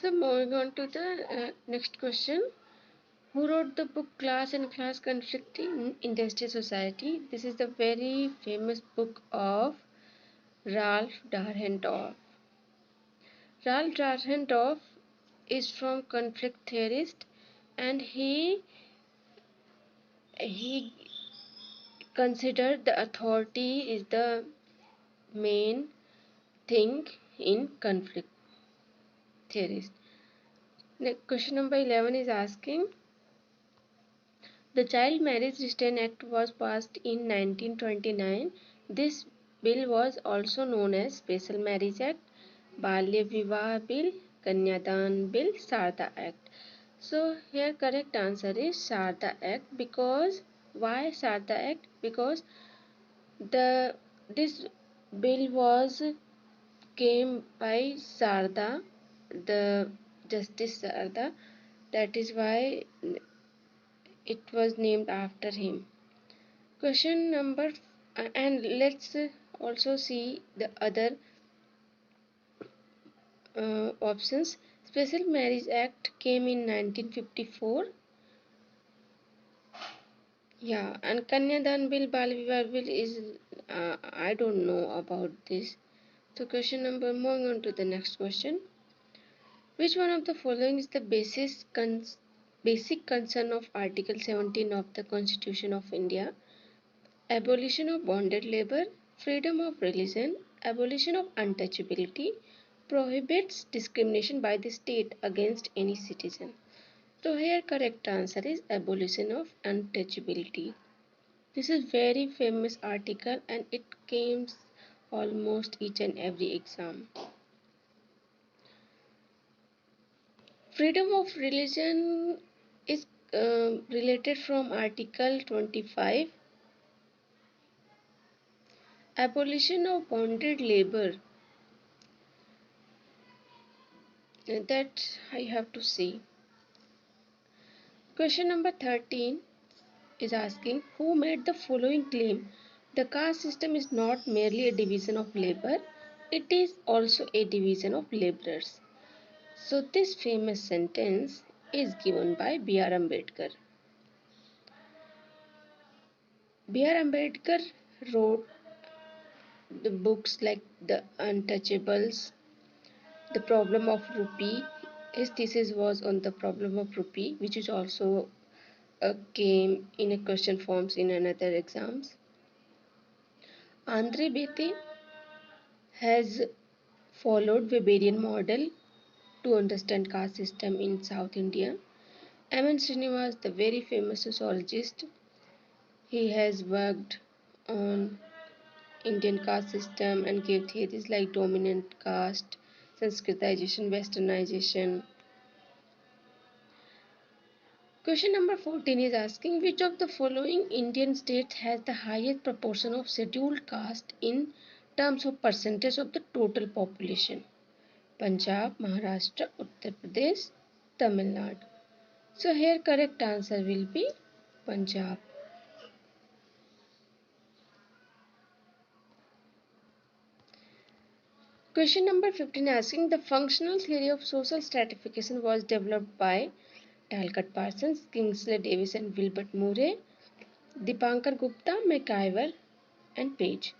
So moving on to the next question. Who wrote the book Class and Class Conflict in Industrial Society? This is the very famous book of Ralph Dahrendorf. Ralph Dahrendorf is from conflict theorist, and he considered the authority is the main thing in conflict theories. Next, question number 11 is asking, the Child Marriage Restraint Act was passed in 1929. This bill was also known as Special Marriage Act, Balya Vivah Bill, Kanyadan Bill, Sharda Act. So here correct answer is Sharda Act. Because why Sharda Act? Because the this bill was came by Sharda, the Justice Sharda. That is why it was named after him. Question number and let's also see the other options. Special Marriage Act came in 1954. Yeah, and Kanyadan Bill, Bal Vivah Bill is I don't know about this. So question number, moving on to the next question. Which one of the following is the basic concern of Article 17 of the Constitution of India? Abolition of bonded labor, freedom of religion, abolition of untouchability, prohibits discrimination by the state against any citizen. So here correct answer is abolition of untouchability. This is very famous article and it comes almost each and every exam. Freedom of religion is related from Article 25. Abolition of bonded labor, that I have to see. Question number 13 is asking, who made the following claim? The caste system is not merely a division of labor, it is also a division of laborers. So this famous sentence is given by B.R. Ambedkar. B.R. Ambedkar wrote the books like The Untouchables, The Problem of Rupee. His thesis was on the problem of rupee, which is also came in a question forms in another exams. Andre Bete has followed Weberian model to understand caste system in South India. M.N. Srinivas, the very famous sociologist, he has worked on Indian caste system and gave theories like dominant caste, Sanskritization, Westernization. Question number 14 is asking, which of the following Indian states has the highest proportion of scheduled caste in terms of percentage of the total population? Punjab, Maharashtra, Uttar Pradesh, Tamil Nadu. So here correct answer will be Punjab. Question number 15 asking, the functional theory of social stratification was developed by Talcott Parsons, Kingsley Davis and Wilbert Murray, Dipankar Gupta, McIver and Page.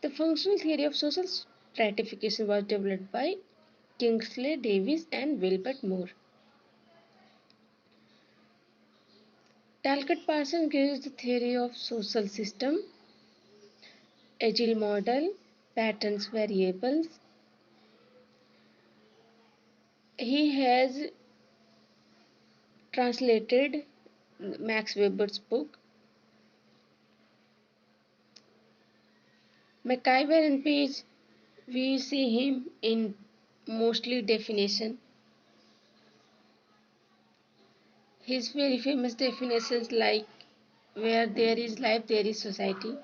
The functional theory of social stratification was developed by Kingsley Davis and Wilbert Moore. Talcott Parsons gives the theory of social system, agile model, patterns variables. He has translated Max Weber's book. McIver and Page, we see him in mostly definition. His very famous definitions like where there is life, there is society.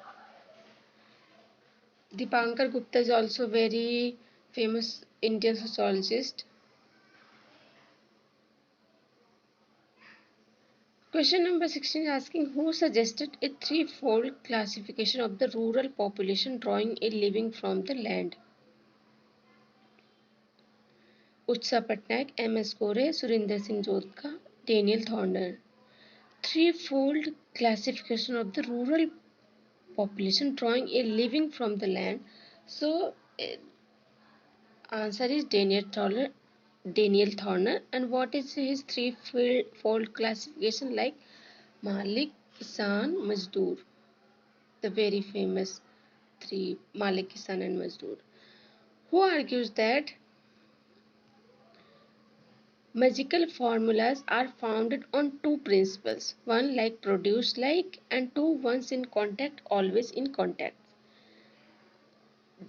Dipankar Gupta is also very famous Indian sociologist. Question number 16 is asking, who suggested a threefold classification of the rural population drawing a living from the land? Utsa Patnaik, M.S. Gore, Surinder Singh Jodhka, Daniel Thorner. Threefold classification of the rural population drawing a living from the land. So answer is Daniel Thorner. And what is his threefold classification? Like Malik, Kisan, Mazdoor. The very famous three, Malik, Kisan and Mazdoor. Who argues that magical formulas are founded on two principles. One, like produce like, and two, once in contact, always in contact.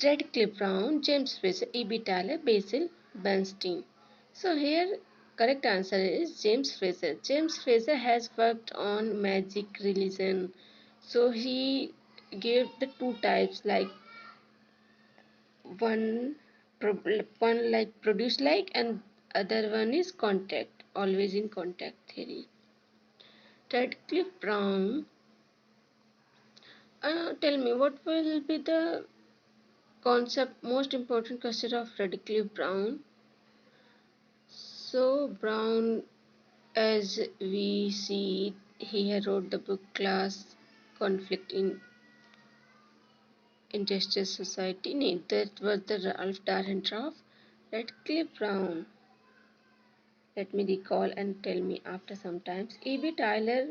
Radcliffe Brown, James Fraser, E.B. Tyler, Basil Bernstein. So here correct answer is James Fraser. James Fraser has worked on magic religion. So he gave the two types, like one one like produce like, and other one is contact, always in contact theory. Radcliffe Brown, tell me what will be the concept most important question of Radcliffe Brown. So Brown, as we see, he had wrote the book Class Conflict in Industrial Society. Nee, that was the Ralph Dahrendorf. Radcliffe Brown, let me recall and tell me after some times. E.B. Tyler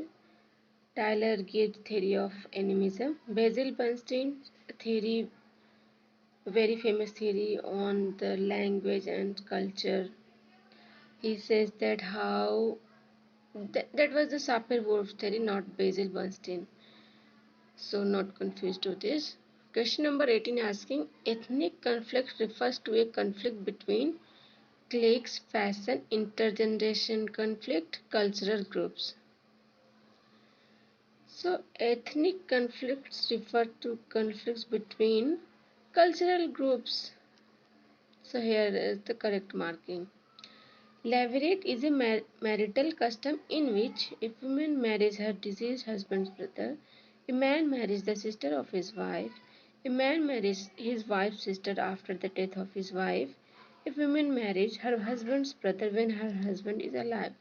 gave theory of animism. Basil Bernstein theory, very famous theory on the language and culture. He says that how that was the Sapir-Whorf theory, not Basil Bernstein. So not confused with this. Question number 18 asking ethnic conflict refers to a conflict between cliques, fashion, intergeneration conflict, cultural groups. So ethnic conflicts refer to conflicts between cultural groups. So here is the correct marking. Levirate is a marital custom in which a woman marries her deceased husband's brother, a man marries the sister of his wife, a man marries his wife's sister after the death of his wife, a woman marries her husband's brother when her husband is alive.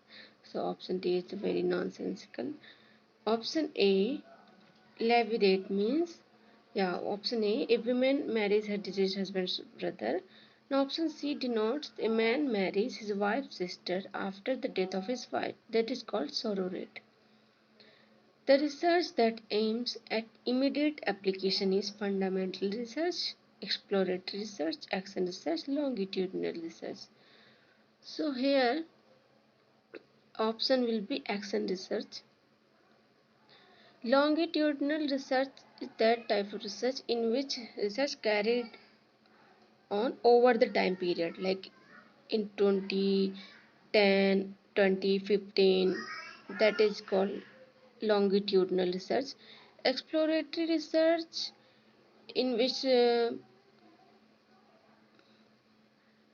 So option D is very nonsensical. Option A, levirate means, yeah, option A, a woman marries her deceased husband's brother. Now option C denotes a man marries his wife's sister after the death of his wife. That is called sororate. The research that aims at immediate application is fundamental research, exploratory research, action research, longitudinal research. So here option will be action research. Longitudinal research is that type of research in which research carried on over the time period, like in 2010, 2015, that is called longitudinal research. Exploratory research in which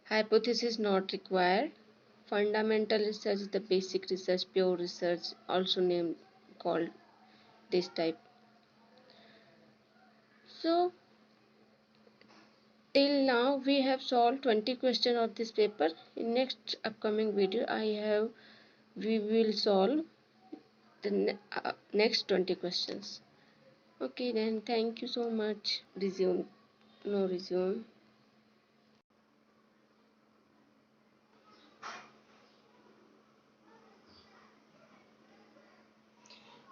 hypothesis not required. Fundamental research is the basic research, pure research, also named called this type. So till now we have solved 20 questions of this paper. In next upcoming video we will solve the next 20 questions. Okay, then thank you so much. Resume. No resume.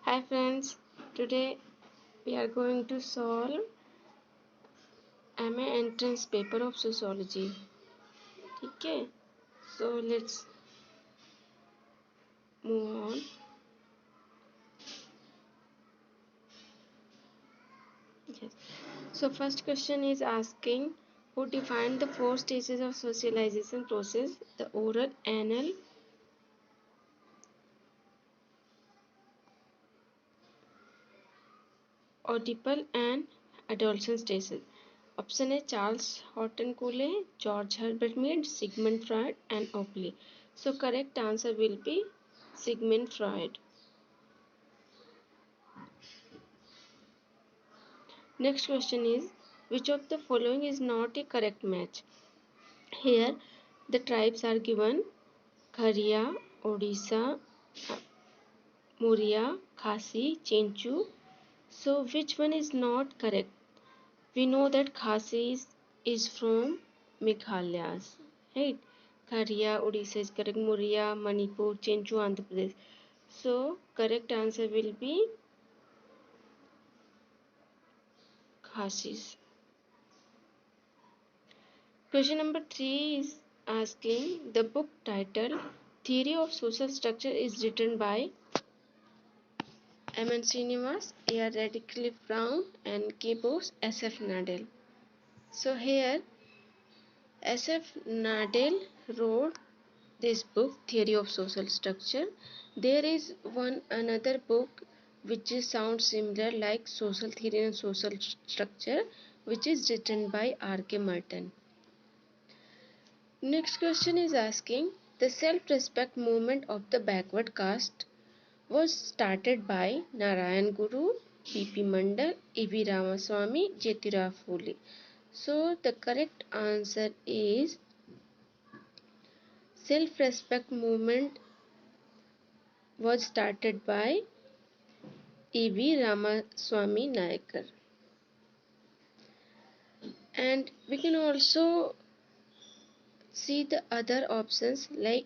Hi friends, today we are going to solve MA entrance paper of sociology. Okay, so let's move on. Yes. So first question is asking who defined the four stages of socialization process: the oral, anal, audible, and adolescent stages. Option A Charles Horton Cooley, George Herbert Mead, Sigmund Freud, and Oakley. So correct answer will be Sigmund Freud. Next question is which of the following is not a correct match? Here The tribes are given: Kharia, Odisha, Muria, Khasi, Chenchu. So which one is not correct? We know that Khasi is from Meghalaya, right? Kharia, Odisha is correct. Muria, Manipur, Chenchu, Andhra Pradesh. So correct answer will be Khasis. Question number 3 is asking the book title Theory of Social Structure is written by M.N. Srinivas, A.R. Radcliffe Brown, and K. Bose, S.F. Nadell. So here S.F. Nadell wrote this book Theory of Social Structure. There is one another book which sounds similar like Social Theory and Social Structure, which is written by R.K. Merton. Next question is asking the self-respect movement of the backward caste was started by Narayan Guru, P.P. Mandal, E.V. Ramaswamy, Jyotirao Phule. So the correct answer is self-respect movement was started by E.V. Ramaswamy Nayakar. And we can also see the other options like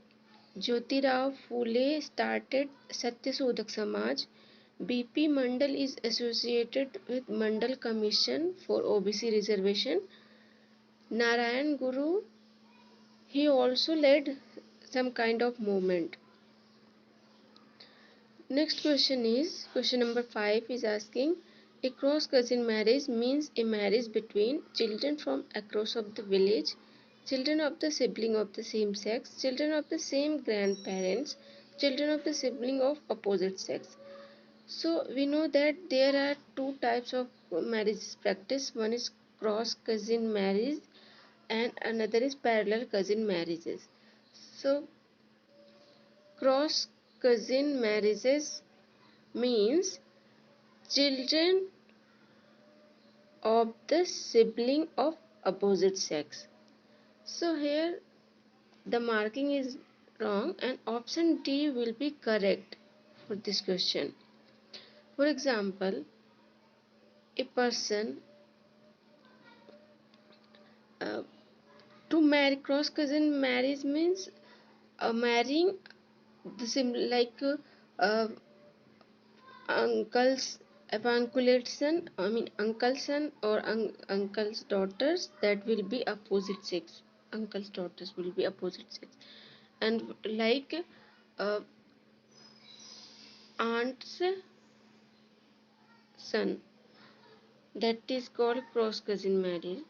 Jyotirao Phule started Satyasodhak Samaj. B.P. Mandal is associated with Mandal Commission for OBC reservation. Narayan Guru, he also led some kind of movement. Next question is question number 5 is asking a cross cousin marriage means a marriage between children from across of the village, children of the sibling of the same sex, children of the same grandparents, children of the sibling of opposite sex. So we know that there are two types of marriage practice. One is cross cousin marriage and another is parallel cousin marriages. So cross cousin marriages means children of the sibling of opposite sex. So here the marking is wrong and option D will be correct for this question. For example, a person uh, to marry cross cousin marriage means marrying the same like uncles uncle's son or uncle's daughters that will be opposite sex. Uncle's daughters will be opposite sex, and like uh, aunt's son, that is called cross cousin marriage.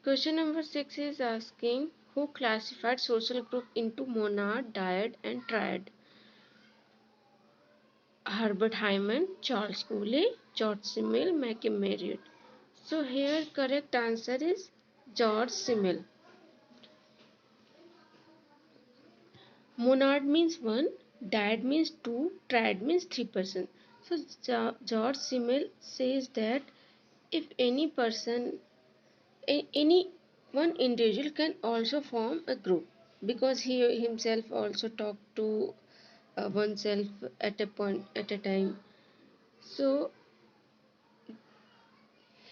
Question number 6 is asking who classified social group into monad, dyad, and triad. Herbert Hyman, Charles Cooley, George Simmel, Malcolm Marriott. So here correct answer is George Simmel. Monad means one, dyad means two, triad means three person. So George Simmel says that if any person, any one individual can also form a group because he himself also talked to oneself at a point at a time. So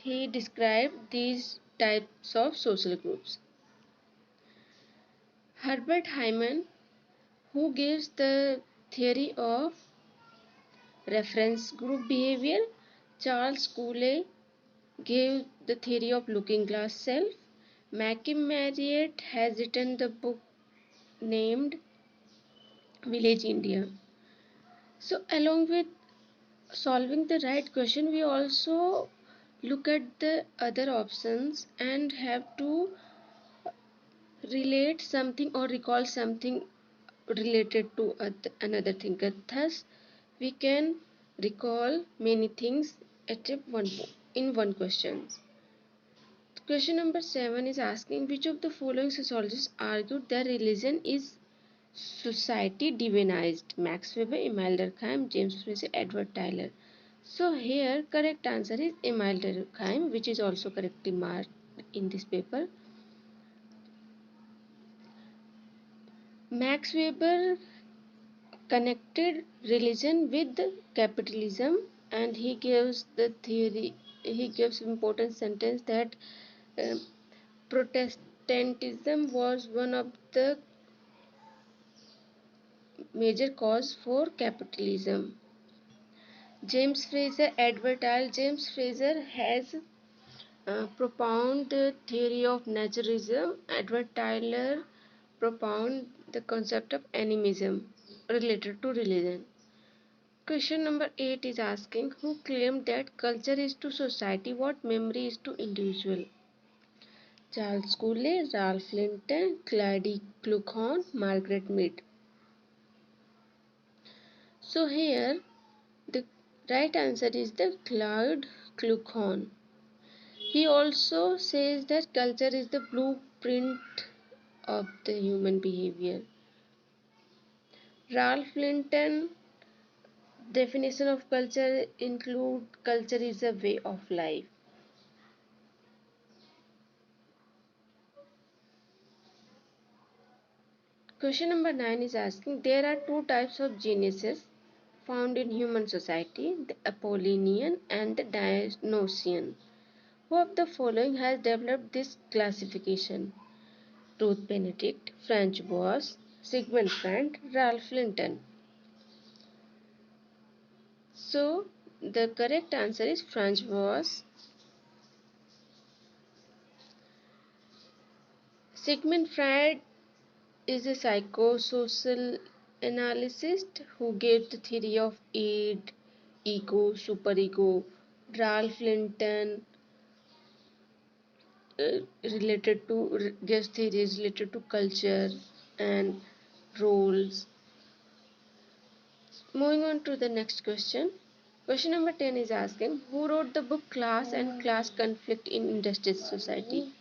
he described these types of social groups. Herbert Hyman, who gives the theory of reference group behavior, Charles Cooley gave the theory of looking glass self. Malcolm Marriott has written the book named Village India. So, along with solving the right question, we also look at the other options and have to relate something or recall something related to another thing. Thus, we can recall many things at in one question. Question number 7 is asking which of the following sociologists argued that religion is society divinized? Max Weber, Emile Durkheim, James Fraser, Edward Tyler. So here correct answer is Emile Durkheim, which is also correctly marked in this paper. Max Weber connected religion with capitalism, and he gives the theory, he gives important sentence that uh, Protestantism was one of the major cause for capitalism. James Fraser advertised. James Fraser has propound the theory of naturalism. Edward Tyler propound the concept of animism related to religion. Question number 8 is asking who claimed that culture is to society what memory is to individual. Charles Cooley, Ralph Linton, Clyde Kluckhohn, Margaret Mead. So here the right answer is the Clyde Kluckhohn. He also says that culture is the blueprint of the human behavior. Ralph Linton definition of culture include culture is a way of life. Question number 9 is asking there are two types of geniuses found in human society, the Apollonian and the Dionysian. Who of the following has developed this classification? Ruth Benedict, French Boas, Sigmund Freud, Ralph Linton. So the correct answer is French Boas. Sigmund Freud is a psychosocial analyst who gave the theory of id, ego, superego. Ralph Linton related to gives theories related to culture and roles. Moving on to the next question. Question number 10 is asking who wrote the book Class and Class Conflict in Industrial Society?